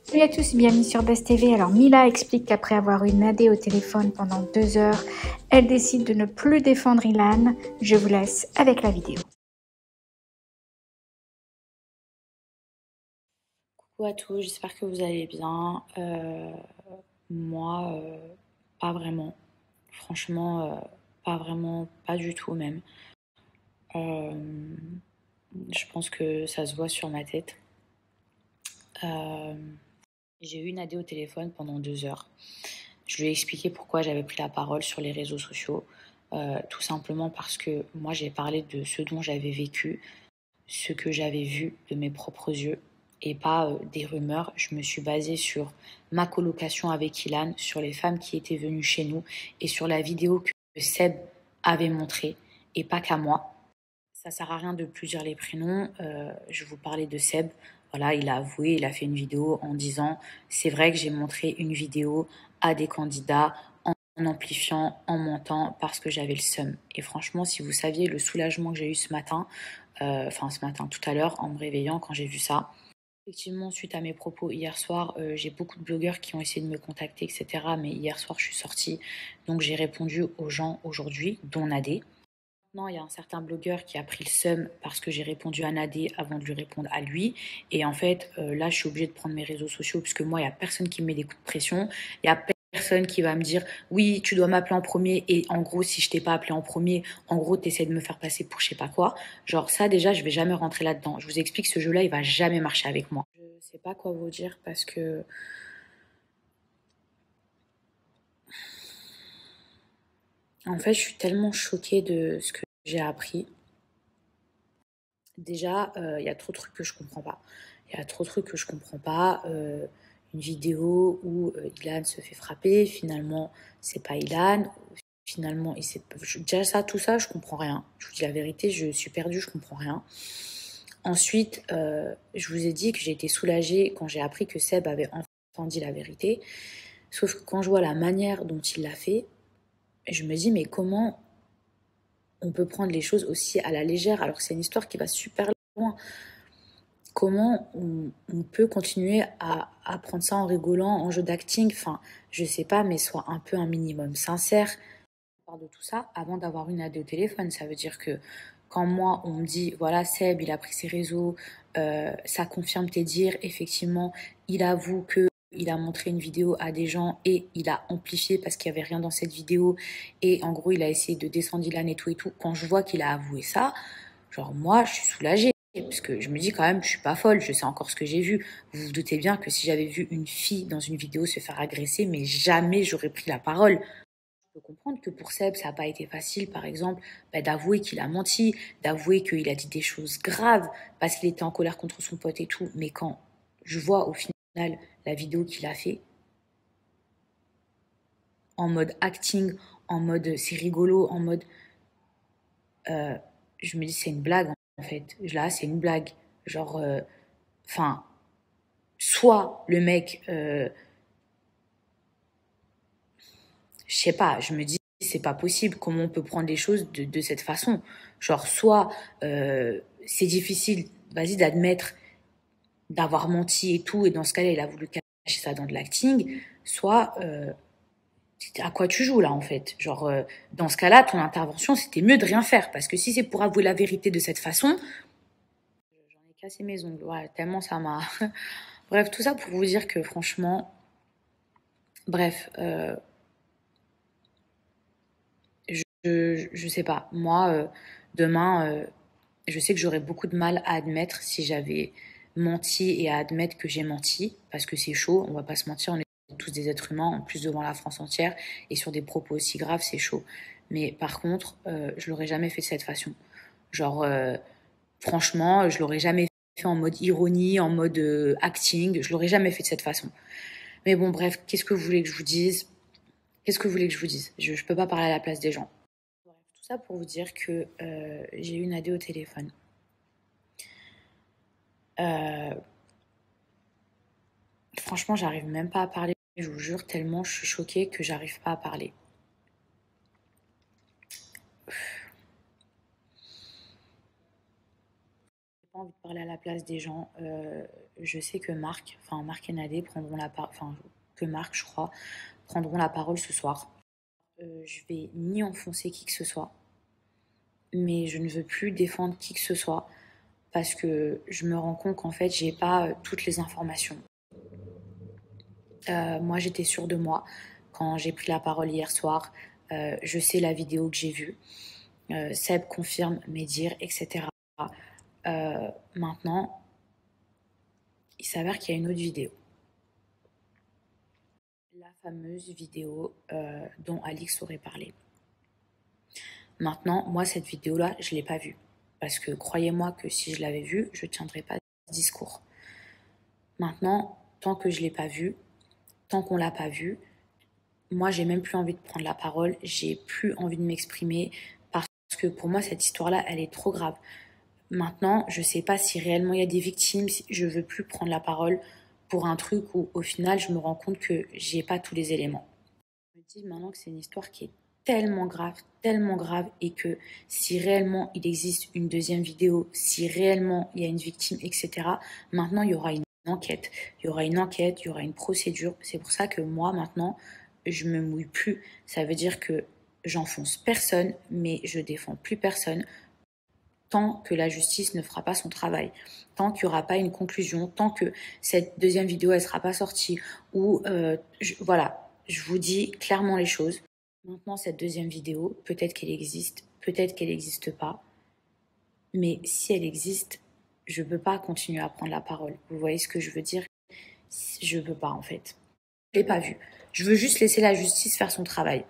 Salut à tous, bienvenue sur Buzz TV. Alors Mila explique qu'après avoir eu Nadé au téléphone pendant 2 heures, elle décide de ne plus défendre Ilan. Je vous laisse avec la vidéo. Coucou à tous, j'espère que vous allez bien. Moi, pas vraiment. Franchement, pas vraiment, pas du tout même. Euh, je pense que ça se voit sur ma tête. Euh, j'ai eu Nadé au téléphone pendant 2 heures. Je lui ai expliqué pourquoi j'avais pris la parole sur les réseaux sociaux. Tout simplement parce que moi, j'ai parlé de ce dont j'avais vécu, ce que j'avais vu de mes propres yeux et pas des rumeurs. Je me suis basée sur ma colocation avec Ilan, sur les femmes qui étaient venues chez nous et sur la vidéo que Seb avait montrée et pas qu'à moi. Ça sert à rien de plus dire les prénoms. Je vous parlais de Seb. Voilà, il a avoué, il a fait une vidéo en disant c'est vrai que j'ai montré une vidéo à des candidats en amplifiant, en montant parce que j'avais le seum. Et franchement, si vous saviez le soulagement que j'ai eu ce matin, ce matin, tout à l'heure, en me réveillant quand j'ai vu ça. Effectivement, suite à mes propos hier soir, j'ai beaucoup de blogueurs qui ont essayé de me contacter, etc. Mais hier soir, je suis sortie, donc j'ai répondu aux gens aujourd'hui, dont Nadé. Maintenant, il y a un certain blogueur qui a pris le seum parce que j'ai répondu à Nadé avant de lui répondre à lui. Et en fait, là, je suis obligée de prendre mes réseaux sociaux puisque moi, il n'y a personne qui me met des coups de pression. Il n'y a personne qui va me dire oui, tu dois m'appeler en premier. Et en gros, si je t'ai pas appelé en premier, en gros, tu essaies de me faire passer pour je sais pas quoi. Genre, ça, déjà, je vais jamais rentrer là-dedans. Je vous explique, ce jeu-là, il va jamais marcher avec moi. Je sais pas quoi vous dire parce que en fait, je suis tellement choquée de ce que j'ai appris. Déjà, il y a trop de trucs que je comprends pas. Il y a trop de trucs que je comprends pas. Une vidéo où Ilan se fait frapper, finalement, c'est pas Ilan. Finalement, déjà ça, tout ça, je comprends rien. Je vous dis la vérité, je suis perdue, je comprends rien. Ensuite, je vous ai dit que j'ai été soulagée quand j'ai appris que Seb avait enfin dit la vérité. Sauf que quand je vois la manière dont il l'a fait, je me dis, mais comment on peut prendre les choses aussi à la légère alors que c'est une histoire qui va super loin. Comment on peut continuer à prendre ça en rigolant, en jeu d'acting, enfin, je sais pas, mais soit un peu un minimum sincère. On parle de tout ça avant d'avoir une AD au téléphone. Ça veut dire que quand moi, on me dit, voilà, Seb, il a pris ses réseaux, ça confirme tes dires, effectivement, il avoue que il a montré une vidéo à des gens et il a amplifié parce qu'il n'y avait rien dans cette vidéo et en gros, il a essayé de descendre Ilan et tout et tout. Quand je vois qu'il a avoué ça, genre moi, je suis soulagée. Parce que je me dis quand même, je suis pas folle, je sais encore ce que j'ai vu. Vous vous doutez bien que si j'avais vu une fille dans une vidéo se faire agresser, mais jamais j'aurais pris la parole. Je peux comprendre que pour Seb, ça n'a pas été facile, par exemple, d'avouer qu'il a menti, d'avouer qu'il a dit des choses graves parce qu'il était en colère contre son pote et tout. Mais quand je vois au final la vidéo qu'il a fait, en mode acting, en mode c'est rigolo, en mode je me dis c'est une blague en fait. Là, c'est une blague. Genre, enfin, soit le mec, je sais pas, je me dis c'est pas possible, comment on peut prendre les choses de cette façon. Genre, soit c'est difficile, vas-y, d'admettre d'avoir menti et tout, et dans ce cas-là, il a voulu cacher ça dans de l'acting, soit à quoi tu joues là en fait. Genre, dans ce cas-là, ton intervention, c'était mieux de rien faire, parce que si c'est pour avouer la vérité de cette façon, j'en ai cassé mes ongles, ouais, tellement ça m'a. Bref, tout ça pour vous dire que franchement, bref, je sais pas. Moi, demain, je sais que j'aurais beaucoup de mal à admettre si j'avais menti et à admettre que j'ai menti, parce que c'est chaud, on va pas se mentir, on est tous des êtres humains, en plus devant la France entière, et sur des propos aussi graves, c'est chaud. Mais par contre, je l'aurais jamais fait de cette façon. Genre, franchement, je l'aurais jamais fait en mode ironie, en mode acting, je l'aurais jamais fait de cette façon. Mais bon, bref, qu'est-ce que vous voulez que je vous dise? Qu'est-ce que vous voulez que je vous dise? Je peux pas parler à la place des gens. Bref, tout ça pour vous dire que j'ai eu Nadé au téléphone. Euh, Franchement, j'arrive même pas à parler, je vous jure, tellement je suis choquée que j'arrive pas à parler. J'ai pas pas envie de parler à la place des gens. Je sais que Marc et Nadé prendront la parole, que Marc, je crois, prendront la parole ce soir. Je vais ni enfoncer qui que ce soit, mais je ne veux plus défendre qui que ce soit parce que je me rends compte qu'en fait, j'ai pas toutes les informations. Moi, j'étais sûre de moi quand j'ai pris la parole hier soir. Je sais la vidéo que j'ai vue. Seb confirme mes dires, etc. Maintenant, il s'avère qu'il y a une autre vidéo. La fameuse vidéo dont Alix aurait parlé. Maintenant, moi, cette vidéo-là, je ne l'ai pas vue. Parce que croyez-moi que si je l'avais vue, je ne tiendrais pas ce discours. Maintenant, tant que je ne l'ai pas vue, tant qu'on ne l'a pas vue, moi, j'ai même plus envie de prendre la parole. J'ai plus envie de m'exprimer parce que pour moi, cette histoire-là, elle est trop grave. Maintenant, je ne sais pas si réellement il y a des victimes. Je ne veux plus prendre la parole pour un truc où, au final, je me rends compte que j'ai pas tous les éléments. Je me dis maintenant que c'est une histoire qui est tellement grave, et que si réellement il existe une deuxième vidéo, si réellement il y a une victime, etc., maintenant il y aura une enquête. Il y aura une procédure. C'est pour ça que moi, maintenant, je me mouille plus. Ça veut dire que j'enfonce personne, mais je défends plus personne tant que la justice ne fera pas son travail, tant qu'il n'y aura pas une conclusion, tant que cette deuxième vidéo ne sera pas sortie, ou voilà, je vous dis clairement les choses. Maintenant, cette deuxième vidéo, peut-être qu'elle existe, peut-être qu'elle n'existe pas, mais si elle existe, je ne peux pas continuer à prendre la parole. Vous voyez ce que je veux dire? Je ne peux pas en fait. Je ne l'ai pas vue. Je veux juste laisser la justice faire son travail.